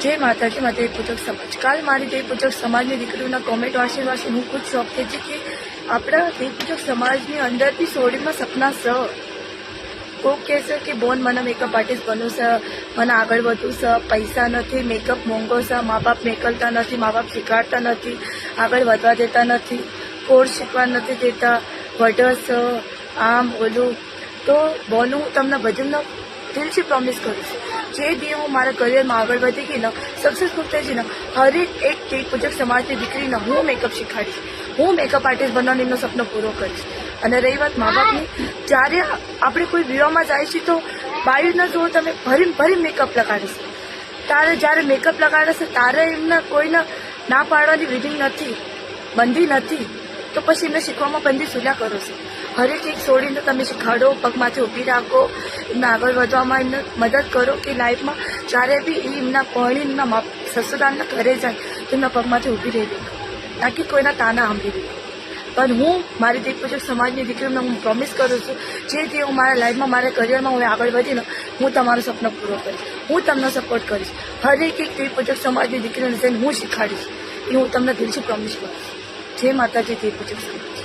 જય માતાજી માં દેવ પૂજક સમાજ. કાલ મારી દેવ પૂજક સમાજની દીકરીઓના કોમેન્ટ વાંચી હું ખુદ શોખ થઈ હતી કે આપણા દેવ પૂજક સમાજની અંદરથી સોડીમાં સપના કોક કહેશે કે બોન મને મેકઅપ આર્ટિસ્ટ બનવું છે, મને આગળ વધવું છે, પૈસા નથી, મેકઅપ મોંઘો છે, મા બાપ મેકલતા નથી, મા બાપ શીખવાડતા નથી, આગળ વધવા દેતા નથી, કોર્સ શીખવા નથી દેતા, વઢસ આમ ઓલું. તો બોનું હું તમને ભજનનો દિલથી પ્રોમિસ કરું છું, જે દી હું મારા કરિયરમાં આગળ વધી ગઈ ને, સક્સેસફુલ થઈ ગઈ ને, હરેક એક દેવ પૂજક સમાજની દીકરીને હું મેકઅપ શીખવાડીશ, હું મેકઅપ આર્ટિસ્ટ બનવાનો એમનો સપનો પૂરો કરીશ. અને રહી વાત મા બાપની, જ્યારે આપણે કોઈ વિવાહમાં જાય છે તો બાયુના જુઓ તમે ભરી મેકઅપ લગાડીશ, તારે જ્યારે મેકઅપ લગાડશે તારે એમને કોઈને ના પાડવાની વિધિ નથી, બંધી નથી, તો પછી એમને શીખવામાં બંધી સુલા કરો છો. હરેક એક છોડીને તમે શીખવાડો, પગમાંથી ઊભી રાખો, એમને આગળ વધવામાં એમને મદદ કરો કે લાઈફમાં જ્યારે બી એ એમના પરણી એમના સસુરાલના ઘરે જાય તો એમના પગમાંથી ઊભી રહી દે, નાકી કોઈના તાના સાંભળી દે. પણ હું મારી દેવ પૂજક સમાજની દીકરીઓને હું પ્રોમિસ કરું છું, જેથી હું મારા લાઈફમાં મારા કરિયરમાં હું આગળ વધીને હું તમારો સપનો પૂરો કરીશ, હું તમને સપોર્ટ કરીશ. હરેક એક દેવ પૂજક સમાજની દીકરીઓને જઈને હું શીખવાડીશ, એ હું તમને દિલથી પ્રોમિસ કરું છું. જય માતાજી દેવ પૂજક સમાજ.